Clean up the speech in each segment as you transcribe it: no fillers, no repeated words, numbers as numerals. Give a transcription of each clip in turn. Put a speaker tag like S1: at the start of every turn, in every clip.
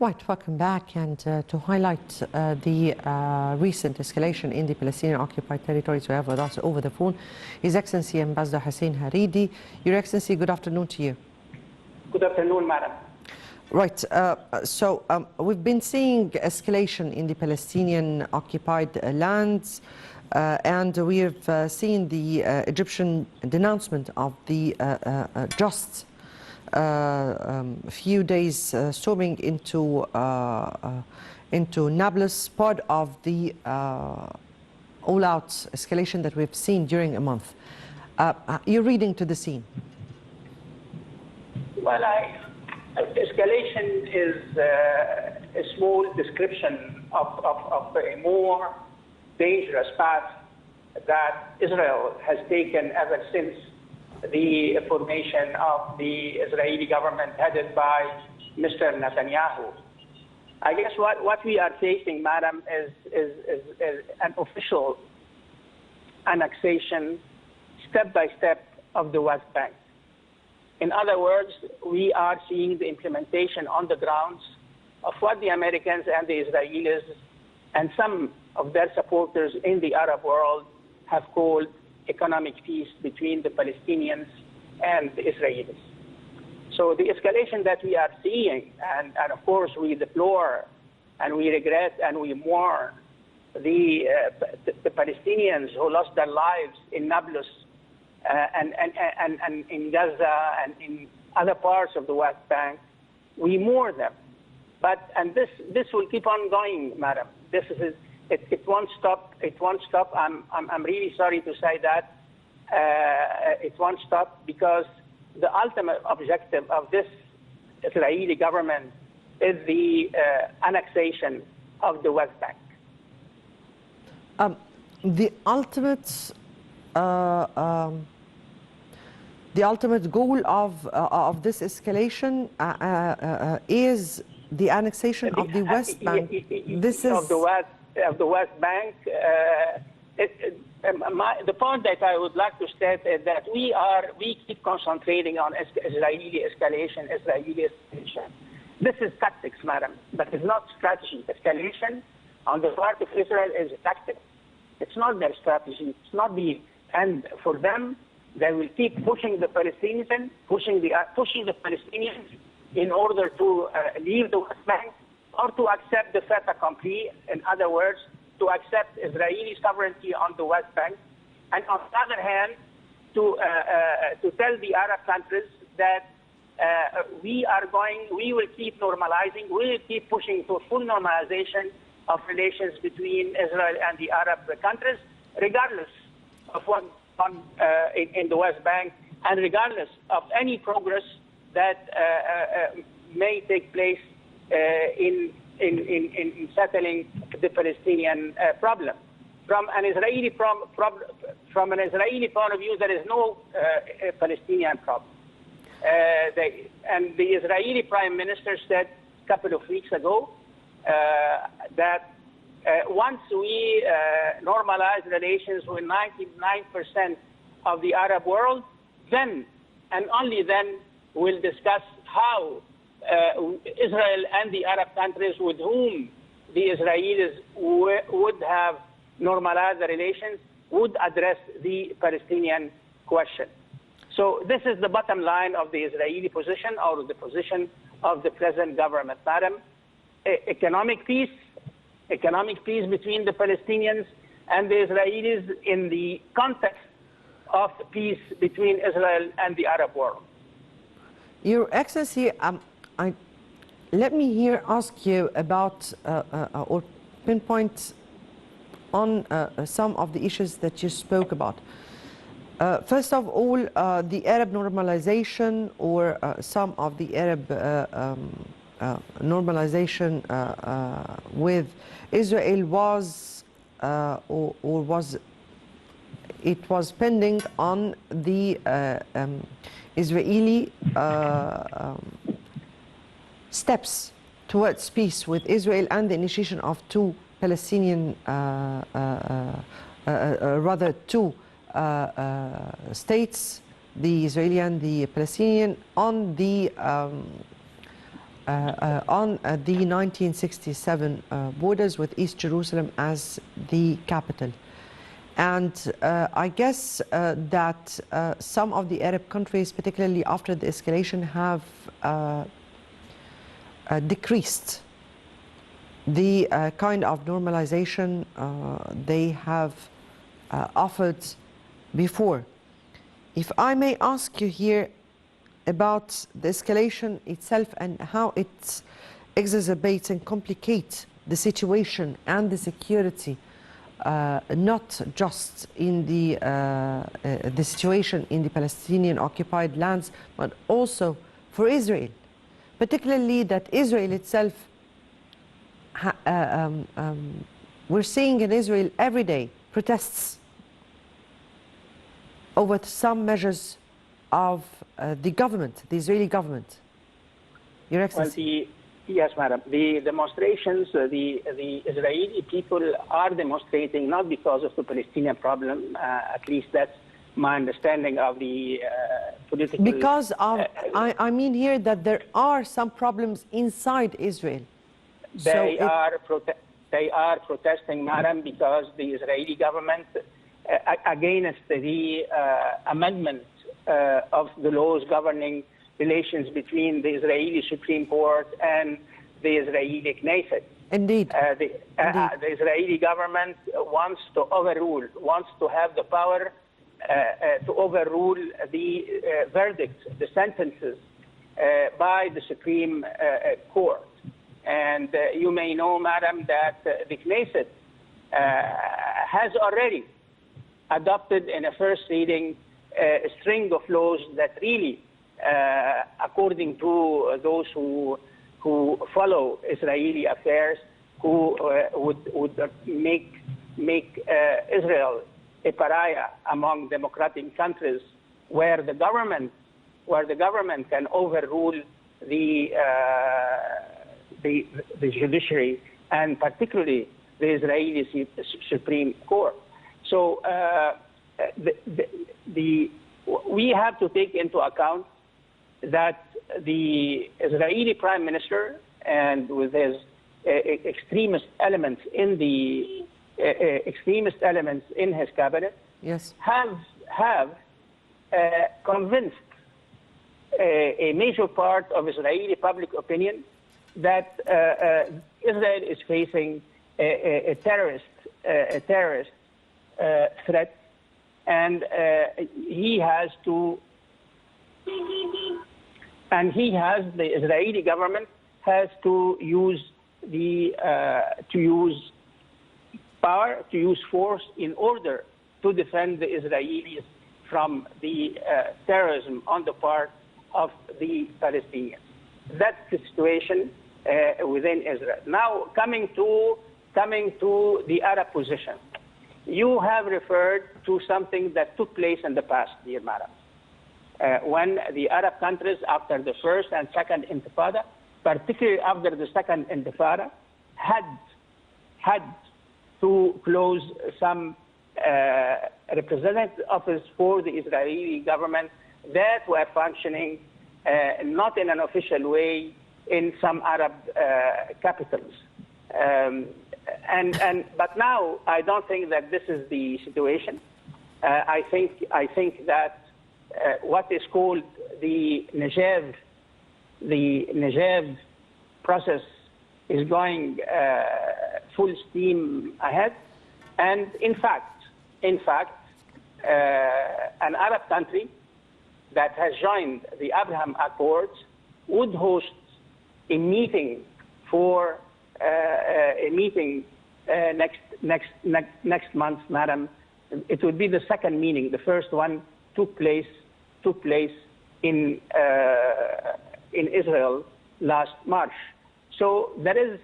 S1: Right, welcome back. And to highlight the recent escalation in the Palestinian-occupied territories, we have with us over the phone His Excellency Ambassador Hussein Harridy. Your Excellency, good afternoon to you.
S2: Good afternoon, madam.
S1: Right, we've been seeing escalation in the Palestinian-occupied lands, and we have seen the Egyptian denouncement of the just few days storming into Nablus, part of the all-out escalation that we've seen during a month. Your reading to the scene?
S2: Well, escalation is a small description of a more dangerous path that Israel has taken ever since the formation of the Israeli government headed by Mr. Netanyahu. I guess what we are facing, madam, is an official annexation, step by step, of the West Bank. In other words, we are seeing the implementation on the grounds of what the Americans and the Israelis and some of their supporters in the Arab world have called economic peace between the Palestinians and the Israelis. So the escalation that we are seeing, and of course we deplore and we regret and we mourn the Palestinians who lost their lives in Nablus and in Gaza and in other parts of the West Bank, we mourn them. And this will keep on going, madam. It won't stop. It won't stop. I'm really sorry to say that it won't stop, because the ultimate objective of this Israeli government is the annexation of the West Bank.
S1: The ultimate goal of this escalation is the annexation of the West Bank. This is of the West Bank. The point that I would like to state is that we keep concentrating on Israeli escalation. This is tactics, madam, but it's not strategy. Escalation on the part of Israel is a tactic. It's not their strategy. It's not the end for them. They will keep pushing the Palestinians, pushing the Palestinians in order to leave the West Bank, or to accept the fait accompli. In other words, to accept Israeli sovereignty on the West Bank, and on the other hand, to tell the Arab countries that we will keep normalizing, we will keep pushing for full normalization of relations between Israel and the Arab countries, regardless of what in the West Bank, and regardless of any progress that may take place in settling the Palestinian problem. From an Israeli point of view, there is no Palestinian problem. And the Israeli Prime Minister said a couple of weeks ago that once we normalize relations with 99% of the Arab world, then and only then we'll discuss how Israel and the Arab countries with whom the Israelis would have normalized the relations would address the Palestinian question. So this is the bottom line of the Israeli position, or the position of the present government, madam. Economic peace between the Palestinians and the Israelis in the context of peace between Israel and the Arab world. Your Excellency, let me here ask you about or pinpoint on some of the issues that you spoke about. First of all, the Arab normalization, or some of the Arab normalization with Israel was pending on the Israeli steps towards peace with Israel and the initiation of two Palestinian, two states, the Israeli and the Palestinian, on the
S3: on the 1967 borders with East Jerusalem as the capital. And I guess that some of the Arab countries, particularly after the escalation, have decreased the kind of normalization they have offered before. If I may ask you here about the escalation itself and how it exacerbates and complicates the situation and the security, not just in the situation in the Palestinian occupied lands, but also for Israel, particularly that Israel itself, we're seeing in Israel every day protests over some measures of the government, the Israeli government. Your Excellency.
S2: Well, yes, madam. The demonstrations, the Israeli people are demonstrating not because of the Palestinian problem, at least that's my understanding of the political...
S3: Because of, I mean here that there are some problems inside Israel.
S2: They are protesting, madam, because the Israeli government, against the amendment of the laws governing relations between the Israeli Supreme Court and the Israeli Knesset.
S3: Indeed.
S2: The Israeli government wants to have the power to overrule the verdicts, the sentences by the Supreme Court. And you may know, madam, that the Knesset has already adopted in a first reading a string of laws that really, according to those who follow Israeli affairs, who would make Israel a pariah among democratic countries, where the government can overrule the judiciary, and particularly the Israeli Supreme Court. So we have to take into account that the Israeli Prime Minister, and with his extremist elements in his cabinet,
S3: yes,
S2: have convinced a major part of Israeli public opinion that Israel is facing a terrorist threat, and the Israeli government has to use power, to use force in order to defend the Israelis from the terrorism on the part of the Palestinians. That's the situation within Israel. Now, coming to the Arab position, you have referred to something that took place in the past, dear madam, when the Arab countries, after the first and second Intifada, particularly after the second Intifada, had to close some representative office for the Israeli government that were functioning not in an official way in some Arab capitals. But now I don't think that this is the situation. I think that what is called the Negev process is going full steam ahead, and in fact, an Arab country that has joined the Abraham Accords would host a meeting next month, madam. It would be the second meeting. The first one took place in Israel last March. So there is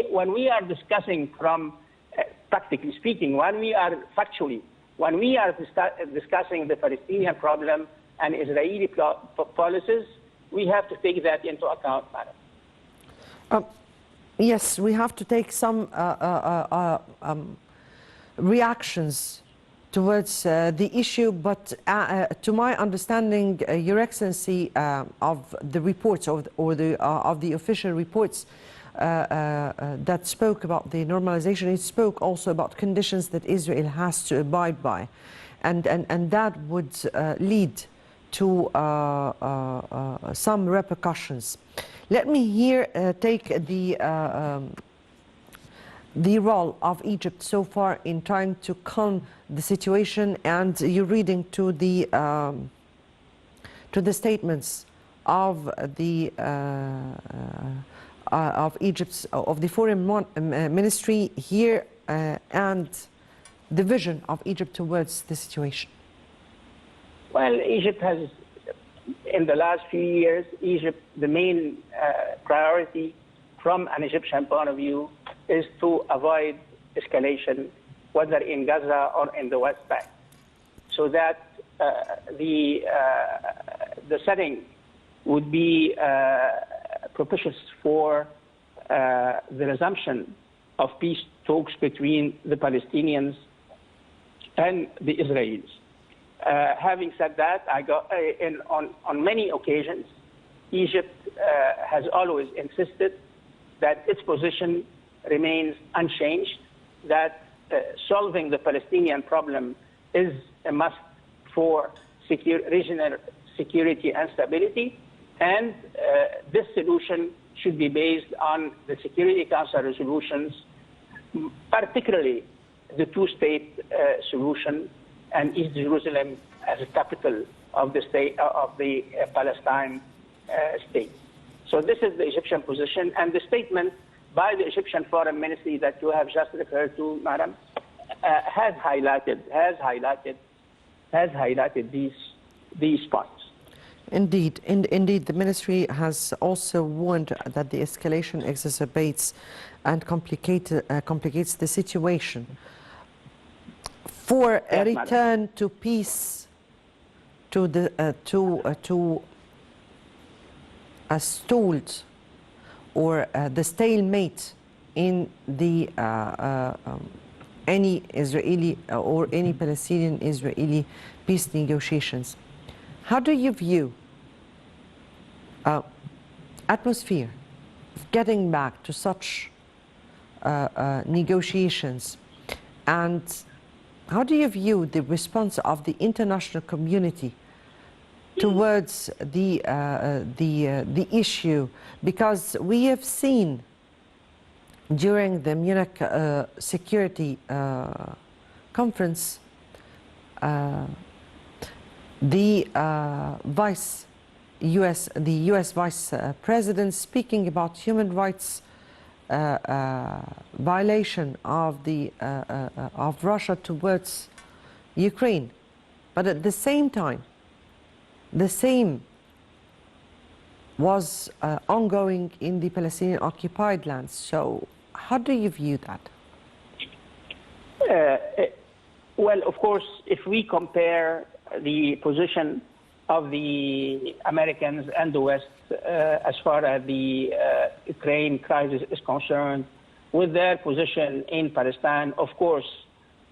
S2: when we are discussing from practically speaking, when we are discussing the Palestinian problem and Israeli policies, we have to take that into account, madam.
S3: Yes, we have to take some reactions towards the issue, but to my understanding, Your Excellency, of the reports of the official reports that spoke about the normalization, it spoke also about conditions that Israel has to abide by, and that would lead to some repercussions. Let me here take the role of Egypt so far in trying to calm the situation, and you're reading to the statements of the of Egypt's of the foreign ministry here and the vision of Egypt towards the situation.
S2: Well, Egypt has, in the last few years, the main priority from an Egyptian point of view is to avoid escalation, whether in Gaza or in the West Bank, so that the setting would be propitious for the resumption of peace talks between the Palestinians and the Israelis. Having said that, on many occasions, Egypt has always insisted that its position remains unchanged, that solving the Palestinian problem is a must for regional security and stability, and this solution should be based on the Security Council resolutions, particularly the two-state solution and East Jerusalem as a capital of the state of the Palestine state. So this is the Egyptian position, and the statement by the Egyptian Foreign Ministry that you have just referred to, Madam, has highlighted these points.
S3: Indeed, indeed, the ministry has also warned that the escalation exacerbates and complicates the situation. For a return to peace, to a stalled or the stalemate in the any Israeli or any Palestinian-Israeli peace negotiations, how do you view atmosphere of getting back to such negotiations, and how do you view the response of the international community towards the issue? Because we have seen during the Munich Security Conference the U.S. Vice President speaking about human rights violation of Russia towards Ukraine, but at the same time, the same was ongoing in the Palestinian occupied lands. So, how do you view that?
S2: Well, of course, if we compare the position of the Americans and the West as far as the Ukraine crisis is concerned with their position in Palestine, of course,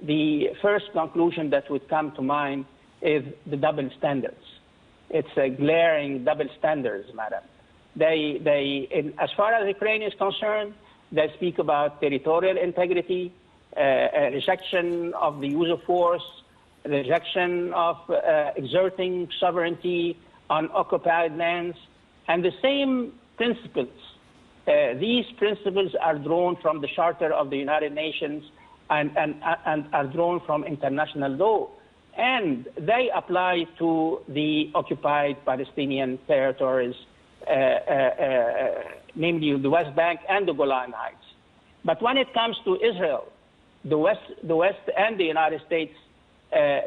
S2: the first conclusion that would come to mind is the double standards. It's a glaring double standards, Madam. As far as Ukraine is concerned, they speak about territorial integrity, rejection of the use of force, rejection of exerting sovereignty on occupied lands, and the same principles. These principles are drawn from the Charter of the United Nations and are drawn from international law, and they apply to the occupied Palestinian territories, namely the West Bank and the Golan Heights. But when it comes to Israel, the West and the United States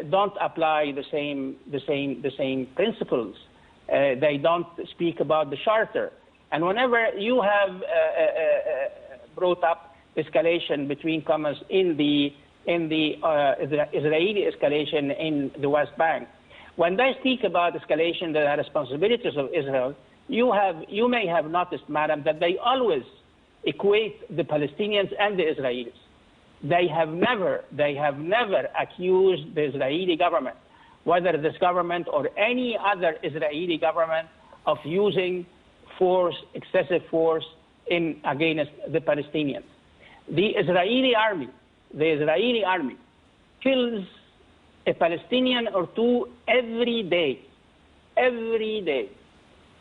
S2: don't apply the same principles. They don't speak about the Charter. And whenever you have brought up escalation between commas in the Israeli escalation in the West Bank, when they speak about escalation, the responsibilities of Israel, you may have noticed, Madam, that they always equate the Palestinians and the Israelis. They have never accused the Israeli government, whether this government or any other Israeli government, of using force, excessive force, against the Palestinians. The Israeli army kills a Palestinian or two every day,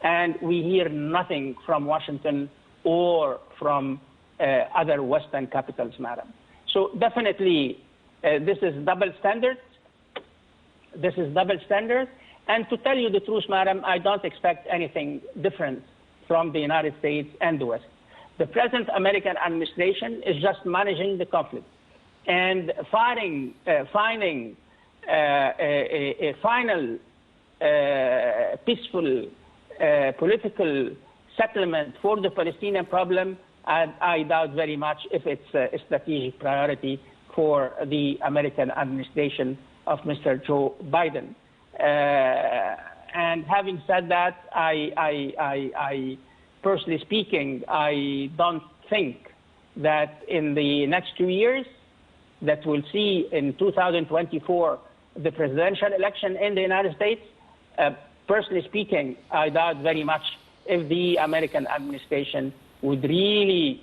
S2: and we hear nothing from Washington or from other Western capitals, madam. So definitely, this is double standard. And to tell you the truth, madam, I don't expect anything different from the United States and the West. The present American administration is just managing the conflict and finding a final peaceful political settlement for the Palestinian problem. And I doubt very much if it's a strategic priority for the American administration of Mr. Joe Biden. And having said that, I personally speaking, I don't think that in the next 2 years that we'll see in 2024 the presidential election in the United States. Personally speaking, I doubt very much if the American administration would really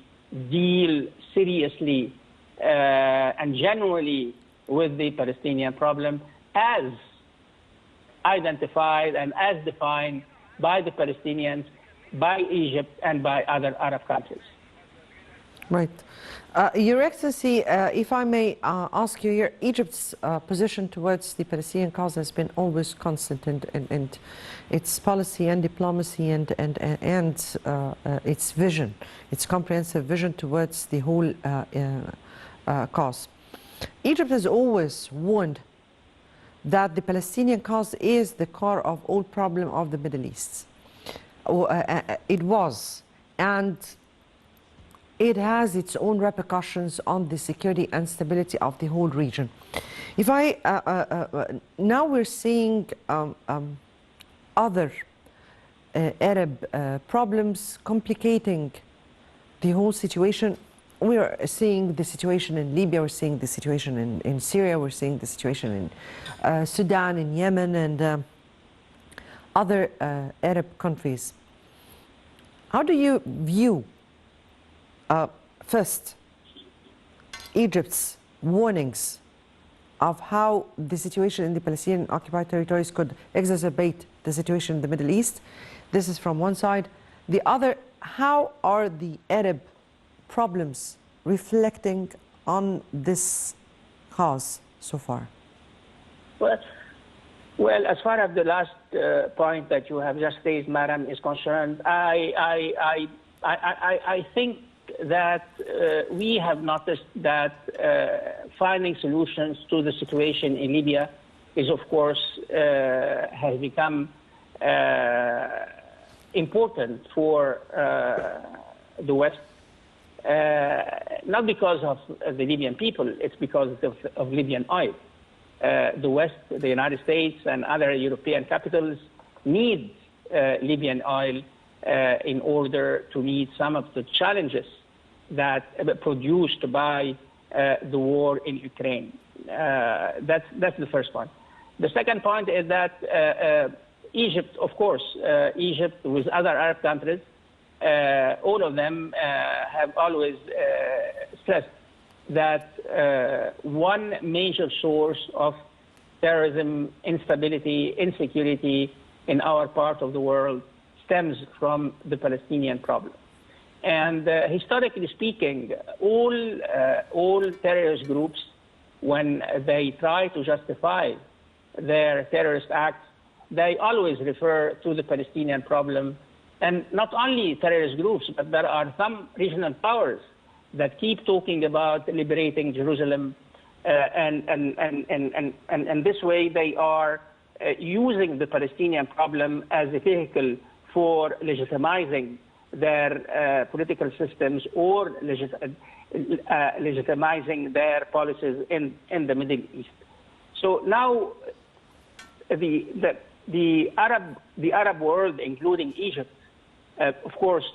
S2: deal seriously and genuinely with the Palestinian problem as identified and as defined by the Palestinians, by Egypt, and by other Arab countries.
S3: Right. Your Excellency, if I may ask you here, Egypt's position towards the Palestinian cause has been always constant in its policy and diplomacy and its vision, its comprehensive vision towards the whole cause. Egypt has always warned that the Palestinian cause is the core of all problem of the Middle East. It was, and it has its own repercussions on the security and stability of the whole region. If now we're seeing other Arab problems complicating the whole situation. We are seeing the situation in Libya, we're seeing the situation in Syria, we're seeing the situation in Sudan, in Yemen, and other Arab countries. How do you view, first, Egypt's warnings of how the situation in the Palestinian occupied territories could exacerbate the situation in the Middle East? This is from one side. The other, how are the Arab problems reflecting on this cause so far?
S2: Well, as far as the last point that you have just raised, madam, is concerned, I think that we have noticed that finding solutions to the situation in Libya is, of course, has become important for the West. Not because of the Libyan people, it's because of Libyan oil. The West, the United States, and other European capitals need Libyan oil in order to meet some of the challenges that produced by the war in Ukraine. That's the first point. The second point is that Egypt, of course, Egypt with other Arab countries, all of them have always stressed that one major source of terrorism, instability, insecurity in our part of the world stems from the Palestinian problem. And historically speaking, all terrorist groups, when they try to justify their terrorist acts, they always refer to the Palestinian problem. And not only terrorist groups, but there are some regional powers that keep talking about liberating Jerusalem, and this way they are using the Palestinian problem as a vehicle for legitimizing their political systems or legitimizing their policies in the Middle East. So now the Arab world, including Egypt, of course,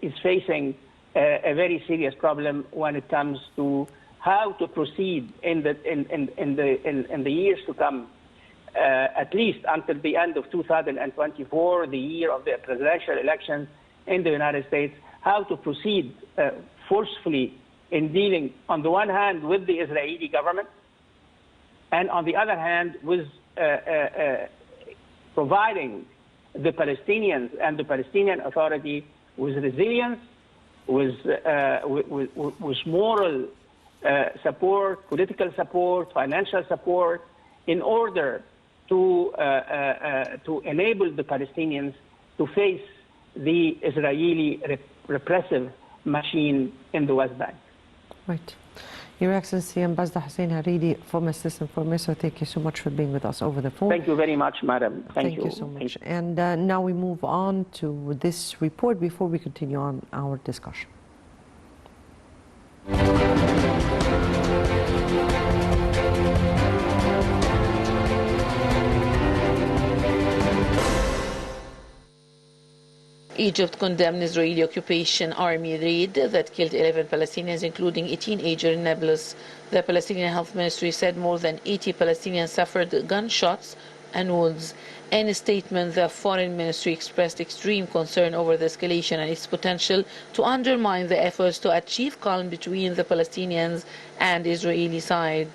S2: is facing a very serious problem when it comes to how to proceed in the years to come, at least until the end of 2024, the year of the presidential elections in the United States, how to proceed forcefully in dealing, on the one hand, with the Israeli government, and on the other hand, with providing the Palestinians and the Palestinian Authority with resilience, with moral support, political support, financial support, in order to enable the Palestinians to face the Israeli repressive machine in the West Bank.
S3: Right. Your Excellency, Ambassador Hussein Harridy, former Assistant Foreign Minister, thank you so much for being with us over the phone.
S2: Thank you very much, Madam.
S3: Thank you so much. And now we move on to this report before we continue on our discussion.
S4: Egypt condemned Israeli occupation army raid that killed 11 Palestinians, including a teenager in Nablus. The Palestinian Health Ministry said more than 80 Palestinians suffered gunshots and wounds. In a statement, the Foreign Ministry expressed extreme concern over the escalation and its potential to undermine the efforts to achieve calm between the Palestinians and Israeli side.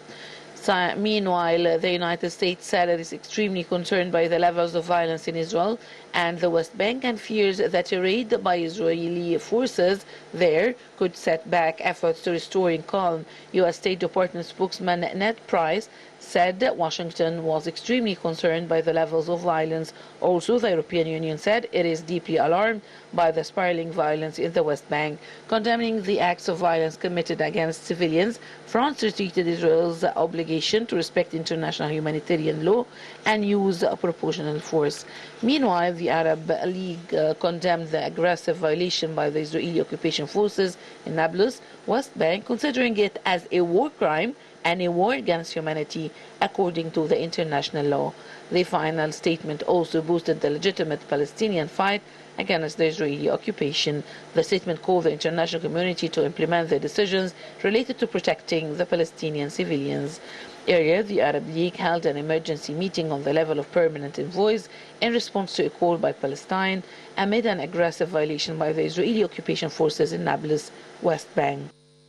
S4: Meanwhile, the United States said it is extremely concerned by the levels of violence in Israel and the West Bank and fears that a raid by Israeli forces there could set back efforts to restoring calm. U.S. State Department spokesman Ned Price said that Washington was extremely concerned by the levels of violence. Also, the European Union said it is deeply alarmed by the spiraling violence in the West Bank. Condemning the acts of violence committed against civilians, France repeated Israel's obligation to respect international humanitarian law and use proportional force. Meanwhile, the Arab League condemned the aggressive violation by the Israeli occupation forces in Nablus, West Bank, considering it as a war crime and a war against humanity according to the international law. The final statement also boosted the legitimate Palestinian fight against the Israeli occupation. The statement called the international community to implement the decisions related to protecting the Palestinian civilians. Earlier, the Arab League held an emergency meeting on the level of permanent envoys in response to a call by Palestine amid an aggressive violation by the Israeli occupation forces in Nablus, West Bank.